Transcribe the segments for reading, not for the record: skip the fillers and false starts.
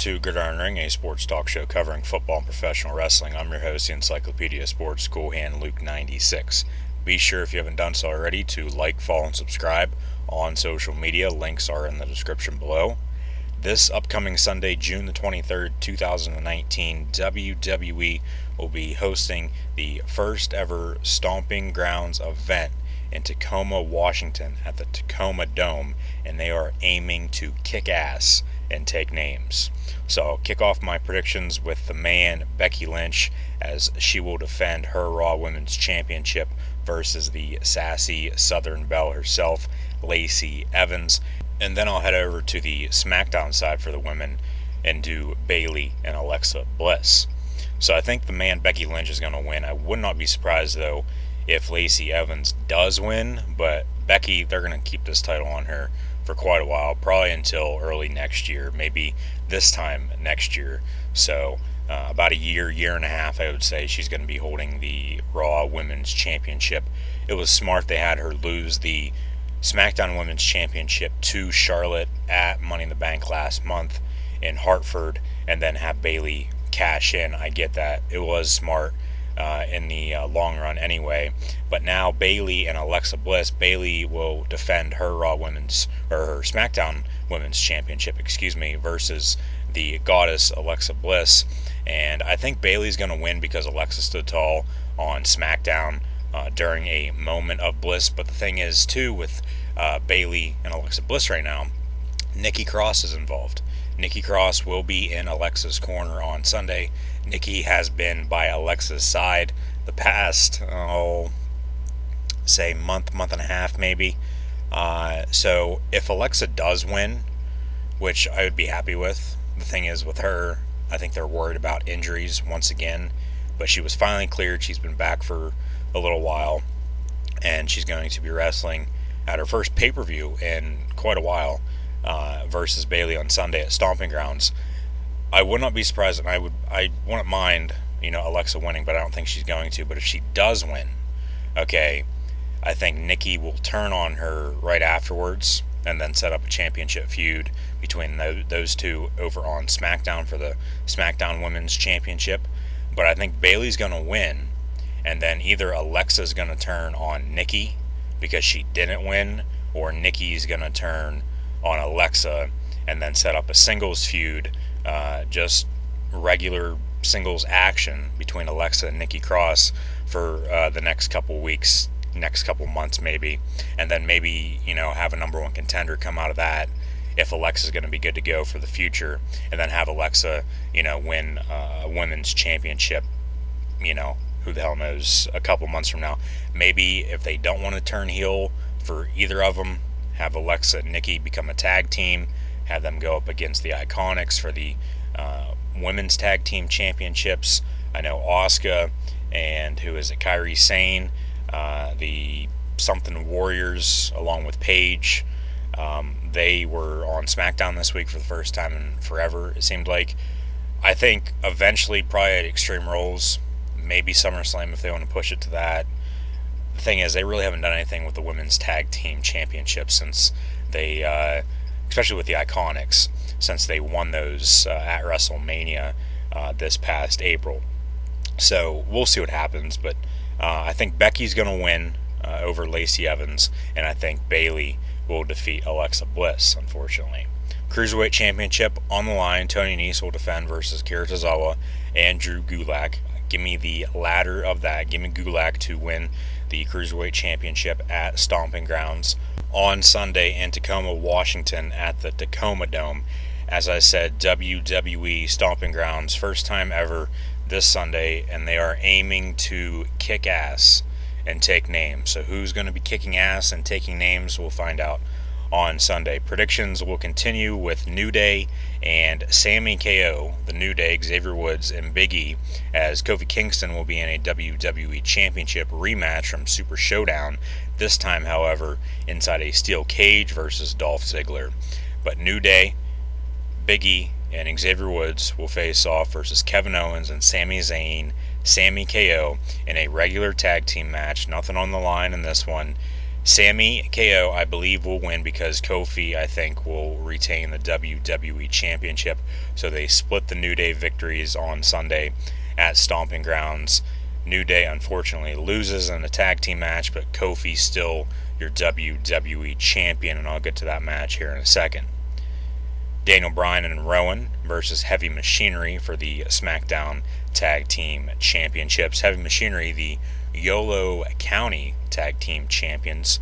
to Gridiron Ring, a sports talk show covering football and professional wrestling. I'm your host, the Encyclopedia Sports Cool Hand Luke 96. Be sure, if you haven't done so already, to like, follow, and subscribe on social media. Links are in the description below. This upcoming Sunday, June the 23rd, 2019, WWE will be hosting the first ever Stomping Grounds event in Tacoma, Washington at the Tacoma Dome, and they are aiming to kick ass and take names. So I'll kick off my predictions with the man Becky Lynch, as she will defend her Raw Women's Championship versus the sassy Southern Belle herself, Lacey Evans. And then I'll head over to the SmackDown side for the women and do Bayley and Alexa Bliss. So I think the man Becky Lynch is going to win. I would not be surprised, though, if Lacey Evans does win, but Becky, they're going to keep this title on her for quite a while, probably until early next year, maybe this time next year. So about a year and a half, I would say, she's going to be holding the Raw Women's Championship. It was smart they had her lose the SmackDown Women's Championship to Charlotte at Money in the Bank last month in Hartford, and then have Bayley cash in. I get that. It was smart in the long run anyway. But now Bayley and Alexa Bliss, Bayley will defend her Raw Women's, or her SmackDown Women's Championship, versus the goddess Alexa Bliss. And I think Bayley's going to win because Alexa stood tall on SmackDown during a moment of bliss. But the thing is, too, with Bayley and Alexa Bliss right now, Nikki Cross is involved. Nikki Cross will be in Alexa's corner on Sunday. Nikki has been by Alexa's side the past, say month and a half maybe. So if Alexa does win, which I would be happy with, the thing is with her, I think they're worried about injuries once again. But she was finally cleared. She's been back for a little while, and she's going to be wrestling at her first pay-per-view in quite a while versus Bayley on Sunday at Stomping Grounds. I would not be surprised, and I wouldn't mind, Alexa winning, but I don't think she's going to. But if she does win, okay, I think Nikki will turn on her right afterwards and then set up a championship feud between those two over on SmackDown for the SmackDown Women's Championship. But I think Bayley's going to win, and then either Alexa's going to turn on Nikki because she didn't win, or Nikki's going to turn on Alexa and then set up a singles feud, just regular singles action between Alexa and Nikki Cross for the next couple weeks, next couple months maybe, and then maybe, have a number one contender come out of that if Alexa's going to be good to go for the future, and then have Alexa, win a women's championship, who the hell knows, a couple months from now. Maybe if they don't want to turn heel for either of them, have Alexa and Nikki become a tag team, have them go up against the Iconics for the women's tag team championships. I know Asuka and Kairi Sane, the something Warriors, along with Paige. They were on SmackDown this week for the first time in forever, it seemed like. I think eventually, probably at Extreme Rules, maybe SummerSlam if they want to push it to that. The thing is, they really haven't done anything with the women's tag team championship since they, especially with the Iconics, since they won those at WrestleMania this past April. So we'll see what happens, but I think Becky's going to win over Lacey Evans, and I think Bayley will defeat Alexa Bliss, unfortunately. Cruiserweight Championship on the line. Tony Nese will defend versus Kira Tozawa and Drew Gulak. Give me the latter of that. Give me Gulak to win the Cruiserweight Championship at Stomping Grounds on Sunday in Tacoma, Washington at the Tacoma Dome. As I said, WWE Stomping Grounds, first time ever this Sunday, and they are aiming to kick ass and take names. So who's going to be kicking ass and taking names, we'll find out on Sunday. Predictions will continue with New Day and Sammy KO, the New Day, Xavier Woods, and Big E, as Kofi Kingston will be in a WWE Championship rematch from Super Showdown, this time, however, inside a steel cage versus Dolph Ziggler. But New Day, Big E, and Xavier Woods will face off versus Kevin Owens and Sami Zayn, Sammy KO, in a regular tag team match. Nothing on the line in this one. Sammy KO, I believe, will win because Kofi, I think, will retain the WWE Championship. So they split the New Day victories on Sunday at Stomping Grounds. New Day, unfortunately, loses in a tag team match, but Kofi's still your WWE Champion, and I'll get to that match here in a second. Daniel Bryan and Rowan versus Heavy Machinery for the SmackDown Tag Team Championships. Heavy Machinery, the Yolo County Tag Team Champions.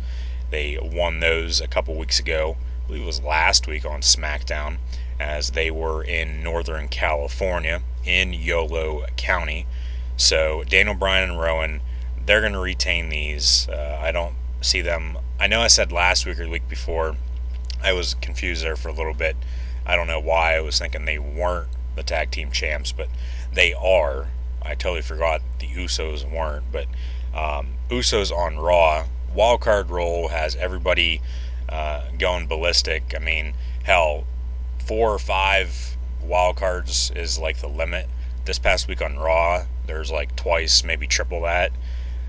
They won those a couple weeks ago. I believe it was last week on SmackDown, as they were in Northern California in Yolo County. So Daniel Bryan and Rowan, they're going to retain these. I don't see them. I know I said last week or the week before. I was confused there for a little bit. I don't know why I was thinking they weren't the tag team champs, but they are. I totally forgot the Usos weren't, but Usos on Raw. Wildcard role has everybody going ballistic. I mean, hell, 4 or 5 wildcards is like the limit. This past week on Raw, there's like twice, maybe triple that.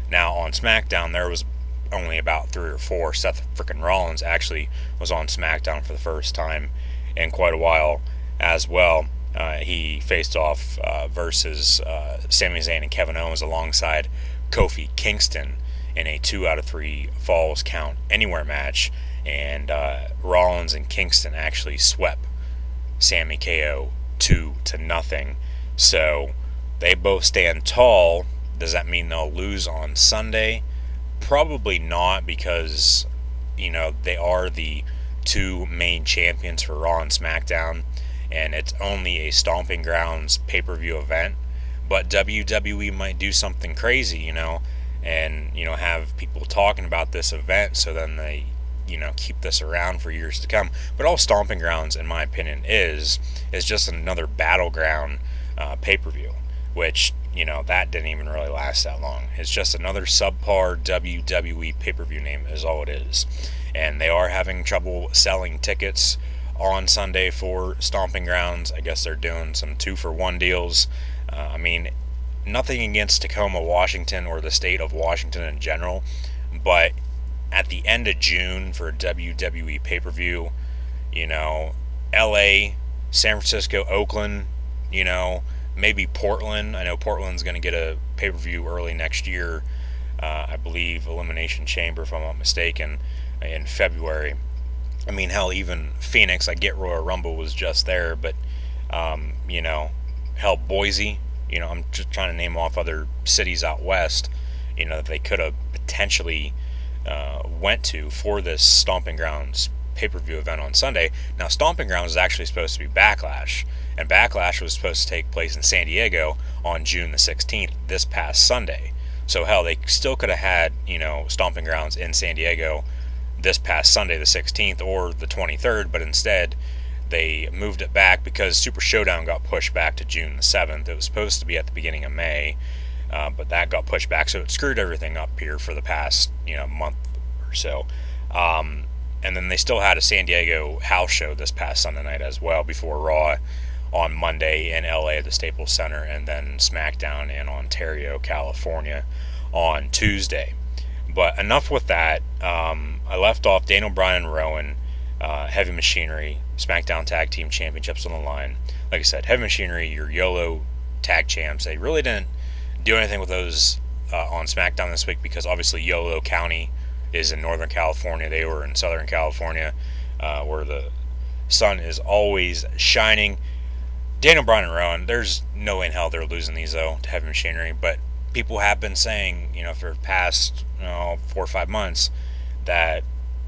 Now on SmackDown, there was only about 3 or 4. Seth frickin' Rollins actually was on SmackDown for the first time in quite a while as well. He faced off versus Sami Zayn and Kevin Owens alongside Kofi Kingston in a 2 out of 3 falls count anywhere match, and Rollins and Kingston actually swept Sami KO 2-0. So they both stand tall. Does that mean they'll lose on Sunday? Probably not, because they are the 2 main champions for Raw and SmackDown, and it's only a Stomping Grounds pay-per-view event. But WWE might do something crazy, and have people talking about this event, so then they keep this around for years to come. But all Stomping Grounds, in my opinion, is just another battleground pay-per-view, which that didn't even really last that long. It's just another subpar WWE pay-per-view name is all it is. And they are having trouble selling tickets on Sunday for Stomping Grounds. I guess they're doing some 2-for-1 deals. I mean, nothing against Tacoma, Washington, or the state of Washington in general, but at the end of June for a WWE pay-per-view, LA, San Francisco, Oakland, maybe Portland. I know Portland's going to get a pay-per-view early next year. I believe Elimination Chamber, if I'm not mistaken, in February. I mean, hell, even Phoenix, I get Royal Rumble was just there, but, hell, Boise, I'm just trying to name off other cities out west, that they could have potentially went to for this Stomping Grounds pay-per-view event on Sunday. Now, Stomping Grounds is actually supposed to be Backlash, and Backlash was supposed to take place in San Diego on June the 16th, this past Sunday. So, hell, they still could have had, Stomping Grounds in San Diego this past Sunday the 16th or the 23rd, but instead they moved it back because Super Showdown got pushed back to June the 7th. It was supposed to be at the beginning of May, but that got pushed back, so it screwed everything up here for the past month or so. And then they still had a San Diego house show this past Sunday night as well, before Raw on Monday in LA at the Staples Center, and then SmackDown in Ontario, California on Tuesday. But enough with that. I left off Daniel Bryan and Rowan, Heavy Machinery, SmackDown Tag Team Championships on the line. Like I said, Heavy Machinery, your YOLO Tag Champs. They really didn't do anything with those on SmackDown this week, because obviously Yolo County is in Northern California. They were in Southern California, where the sun is always shining. Daniel Bryan and Rowan, there's no way in hell they're losing these, though, to Heavy Machinery. But people have been saying, for the past 4 or 5 months, that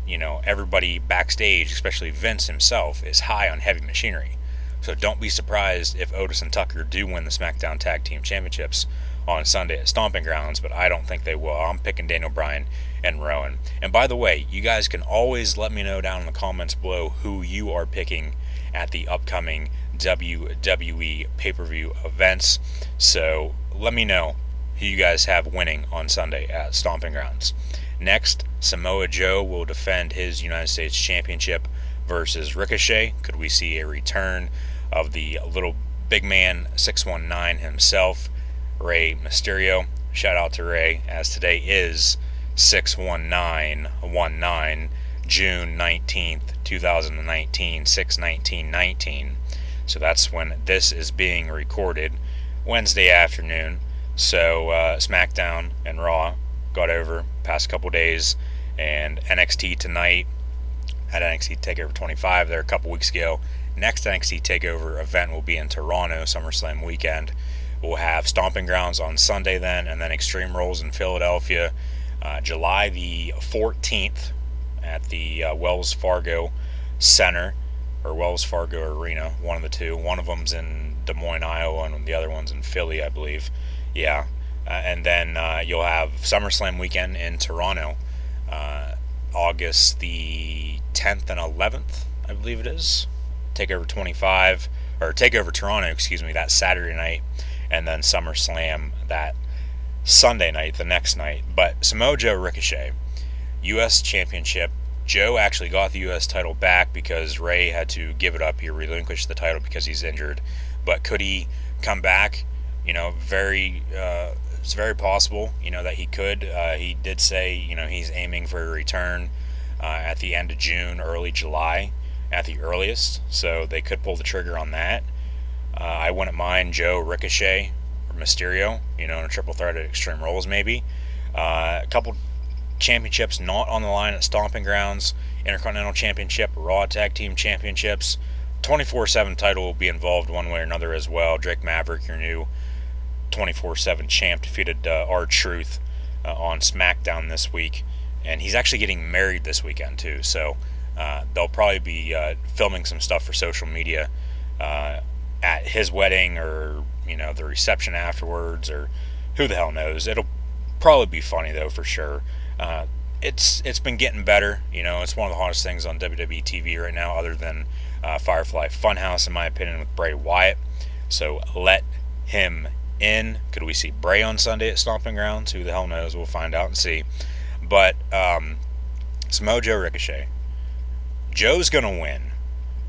everybody backstage, especially Vince himself, is high on Heavy Machinery. So don't be surprised if Otis and Tucker do win the SmackDown Tag Team Championships on Sunday at Stomping Grounds, but I don't think they will. I'm picking Daniel Bryan and Rowan. And by the way, you guys can always let me know down in the comments below who you are picking at the upcoming WWE pay-per-view events. So let me know who you guys have winning on Sunday at Stomping Grounds. Next, Samoa Joe will defend his United States Championship versus Ricochet. Could we see a return of the little big man 619 himself, Rey Mysterio? Shout out to Rey, as today is 61919, June 19th, 2019, 6/19/19. So that's when this is being recorded, Wednesday afternoon. So SmackDown and Raw got over past couple days, and NXT tonight at NXT TakeOver 25 there a couple weeks ago. Next NXT TakeOver event will be in Toronto, SummerSlam weekend. We'll have Stomping Grounds on Sunday then, and then Extreme Rules in Philadelphia, July the 14th at the Wells Fargo Center, or Wells Fargo Arena, one of the two. One of them's in Des Moines, Iowa, and the other one's in Philly, I believe. Yeah. And then you'll have SummerSlam weekend in Toronto, August the 10th and 11th, I believe it is. TakeOver 25, or TakeOver Toronto, excuse me, that Saturday night, and then SummerSlam that Sunday night, the next night. But Samoa Joe Ricochet, U.S. Championship. Joe actually got the U.S. title back because Ray had to give it up. He relinquished the title because he's injured. But could he come back? It's very possible, that he could. He did say, he's aiming for a return at the end of June, early July at the earliest. So they could pull the trigger on that. I wouldn't mind Joe, Ricochet, or Mysterio, in a triple threat at Extreme Rules maybe. A couple championships not on the line at Stomping Grounds, Intercontinental Championship, Raw Tag Team Championships, 24/7 title will be involved one way or another as well. Drake Maverick, your new 24/7 champ, defeated R-Truth on SmackDown this week, and he's actually getting married this weekend too, so they'll probably be filming some stuff for social media at his wedding, or the reception afterwards, or who the hell knows. It'll probably be funny though, for sure. It's been getting better. It's one of the hottest things on WWE TV right now, other than Firefly Funhouse, in my opinion, with Bray Wyatt. So let him in. Could we see Bray on Sunday at Stomping Grounds? Who the hell knows? We'll find out and see. But Samoa Joe Ricochet. Joe's going to win.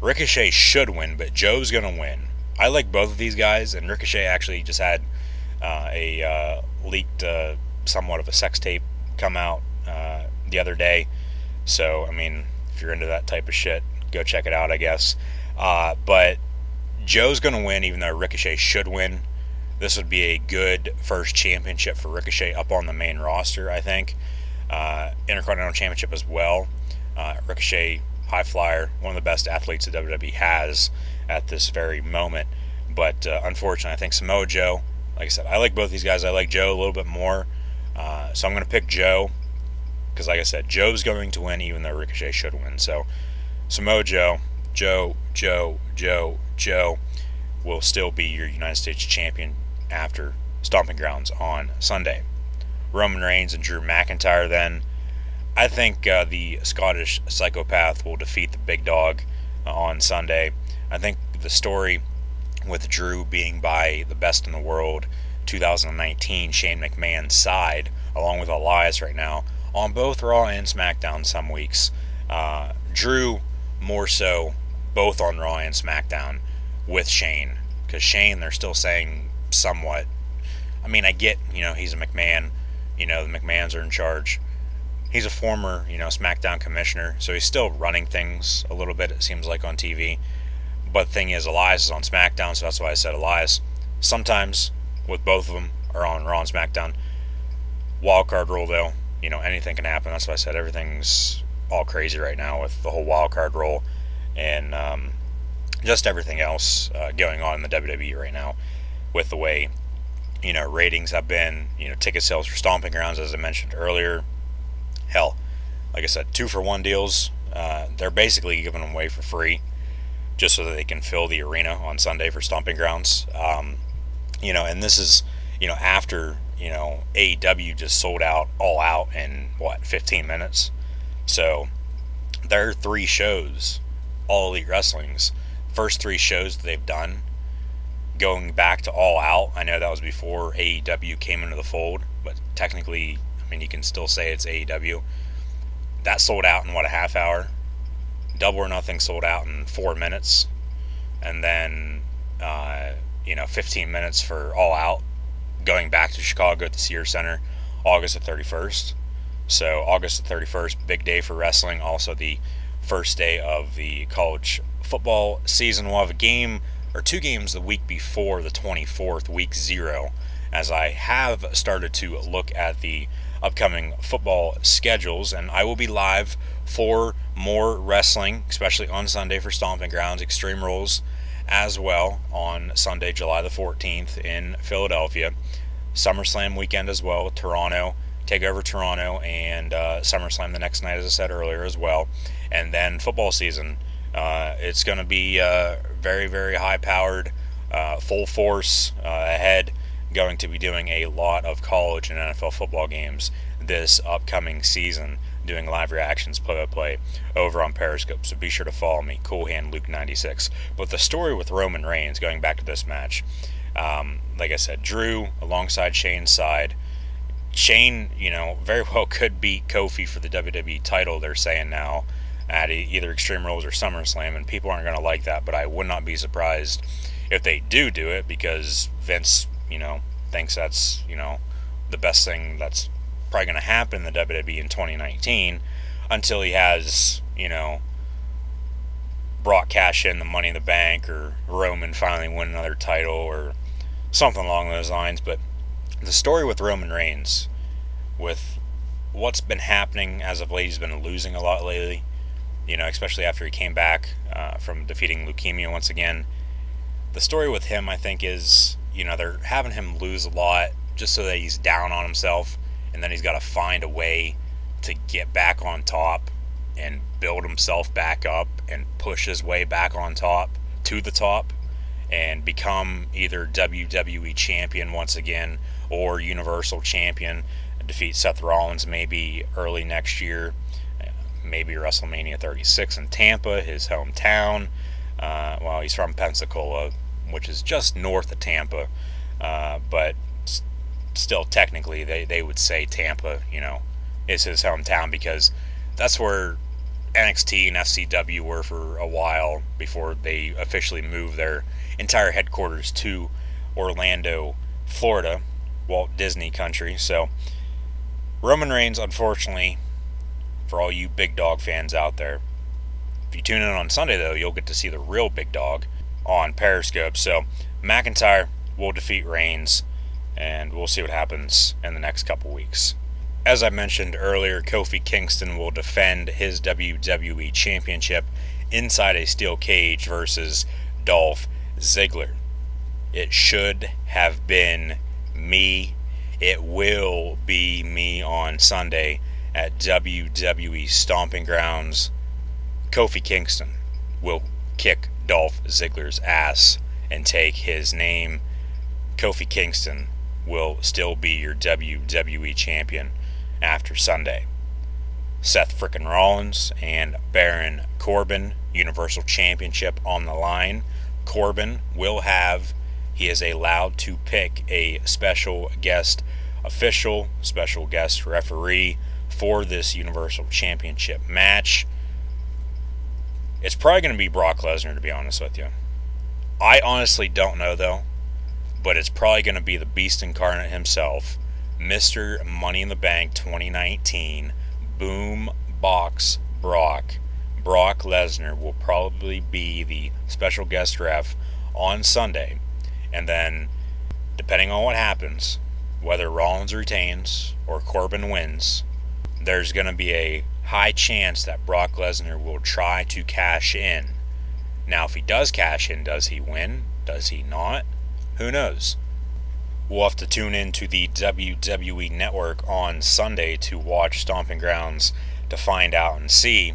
Ricochet should win, but Joe's going to win. I like both of these guys, and Ricochet actually just had a leaked somewhat of a sex tape come out the other day. So, if you're into that type of shit, go check it out, I guess. But Joe's going to win, even though Ricochet should win. This would be a good first championship for Ricochet up on the main roster, I think. Intercontinental Championship as well. Ricochet, high flyer, one of the best athletes that WWE has at this very moment. But unfortunately, I think Samoa Joe, like I said, I like both these guys. I like Joe a little bit more. So I'm going to pick Joe, because like I said, Joe's going to win, even though Ricochet should win. So Samoa Joe will still be your United States champion after Stomping Grounds on Sunday. Roman Reigns and Drew McIntyre then. I think the Scottish psychopath will defeat the big dog on Sunday. I think the story with Drew being by the best in the world 2019 Shane McMahon's side, along with Elias right now, on both Raw and SmackDown some weeks. Drew more so both on Raw and SmackDown with Shane, because Shane, they're still saying somewhat. I get, he's a McMahon, the McMahons are in charge. He's a former, SmackDown commissioner, so he's still running things a little bit, it seems like, on TV. But the thing is, Elias is on SmackDown, so that's why I said Elias. Sometimes, with both of them, are on Raw and SmackDown. Wildcard rule, though, anything can happen. That's why I said everything's all crazy right now with the whole wildcard rule and just everything else going on in the WWE right now, with the way, ratings have been, ticket sales for Stomping Grounds, as I mentioned earlier. Hell, like I said, 2-for-1 deals. They're basically giving them away for free, just so that they can fill the arena on Sunday for Stomping Grounds. And this is, after, AEW just sold out All Out in, 15 minutes? So, there are 3 shows, All Elite Wrestling's first 3 shows that they've done, going back to All Out. I know that was before AEW came into the fold, but technically, you can still say it's AEW. That sold out in, a half hour? Double or Nothing sold out in 4 minutes. And then, 15 minutes for All Out, going back to Chicago at the Sears Center, August the 31st. So August the 31st, big day for wrestling. Also the first day of the college football season. We'll have a game or two games the week before the 24th, week 0, as I have started to look at the upcoming football schedules, and I will be live for more wrestling, especially on Sunday for Stomping Grounds, Extreme Rules as well on Sunday, July the 14th in Philadelphia. SummerSlam weekend as well, Toronto, TakeOver Toronto, and SummerSlam the next night, as I said earlier, as well. And then football season. It's going to be very, very high-powered, full force ahead. Going to be doing a lot of college and NFL football games this upcoming season, doing live reactions, play-by-play over on Periscope. So be sure to follow me, Cool Hand Luke 96. But the story with Roman Reigns, going back to this match, like I said, Drew alongside Shane's side. Shane, very well could beat Kofi for the WWE title, they're saying now, at either Extreme Rules or SummerSlam, and people aren't going to like that, but I would not be surprised if they do it, because Vince, thinks that's, the best thing that's probably going to happen in the WWE in 2019, until he has, Brock cash in the Money in the Bank, or Roman finally win another title, or something along those lines. But the story with Roman Reigns, with what's been happening as of late, he's been losing a lot lately, especially after he came back from defeating leukemia once again. The story with him, I think, is, they're having him lose a lot just so that he's down on himself, and then he's got to find a way to get back on top and build himself back up and push his way back on top, to the top, and become either WWE champion once again or Universal champion, defeat Seth Rollins maybe early next year, maybe WrestleMania 36 in Tampa, his hometown. Well, he's from Pensacola, which is just north of Tampa, but still technically they would say Tampa, is his hometown, because that's where NXT and FCW were for a while before they officially moved their entire headquarters to Orlando, Florida, Walt Disney country. So Roman Reigns, unfortunately, for all you big dog fans out there, if you tune in on Sunday, though, you'll get to see the real big dog on Periscope. So McIntyre will defeat Reigns, and we'll see what happens in the next couple weeks. As I mentioned earlier, Kofi Kingston will defend his WWE Championship inside a steel cage versus Dolph Ziggler. It should have been me. It will be me on Sunday at WWE Stomping Grounds. Kofi Kingston will kick Dolph Ziggler's ass and take his name. Kofi Kingston will still be your WWE champion after Sunday. Seth frickin' Rollins and Baron Corbin, Universal Championship on the line. Corbin he is allowed to pick a special guest official, special guest referee for this Universal Championship match. It's probably going to be Brock Lesnar, to be honest with you. I honestly don't know, though, but it's probably going to be the Beast Incarnate himself, Mr. Money in the Bank 2019, Boom Box Brock. Brock Lesnar will probably be the special guest ref on Sunday. And then, depending on what happens, whether Rollins retains or Corbin wins, there's going to be a high chance that Brock Lesnar will try to cash in. Now, if he does cash in, does he win? Does he not? Who knows? We'll have to tune in to the WWE Network on Sunday to watch Stomping Grounds to find out and see.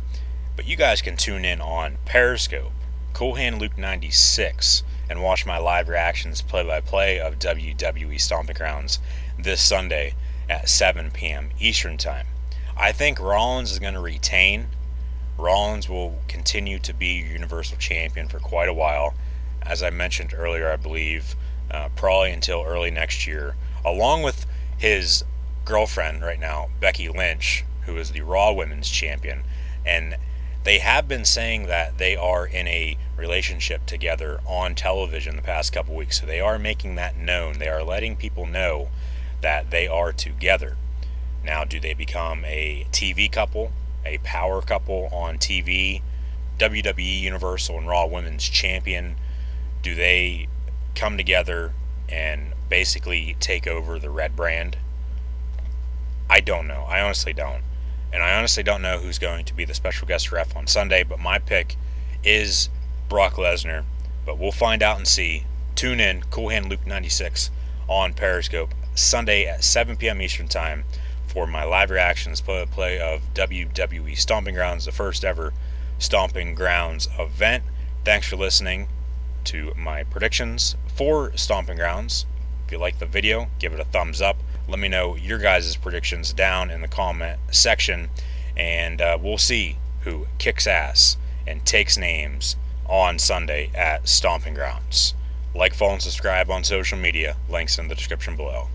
But you guys can tune in on Periscope, Cool Hand Luke 96, and watch my live reactions play-by-play of WWE Stomping Grounds this Sunday at 7 p.m. Eastern Time. I think Rollins is going to retain. Rollins will continue to be Universal Champion for quite a while. As I mentioned earlier, I believe, probably until early next year, along with his girlfriend right now, Becky Lynch, who is the Raw Women's Champion. And they have been saying that they are in a relationship together on television the past couple weeks. So they are making that known. They are letting people know that they are together. Now, do they become a TV couple, a power couple on TV? WWE Universal and Raw Women's Champion, do they come together and basically take over the Red brand? I don't know. I honestly don't. And I honestly don't know who's going to be the special guest ref on Sunday, but my pick is Brock Lesnar. But we'll find out and see. Tune in, Cool Hand Luke 96 on Periscope, Sunday at 7 p.m. Eastern Time for my live reactions play of WWE Stomping Grounds, the first ever Stomping Grounds event. Thanks for listening to my predictions for Stomping Grounds. If you like the video, give it a thumbs up. Let me know your guys' predictions down in the comment section, and we'll see who kicks ass and takes names on Sunday at Stomping Grounds. Like, follow, and subscribe on social media. Links in the description below.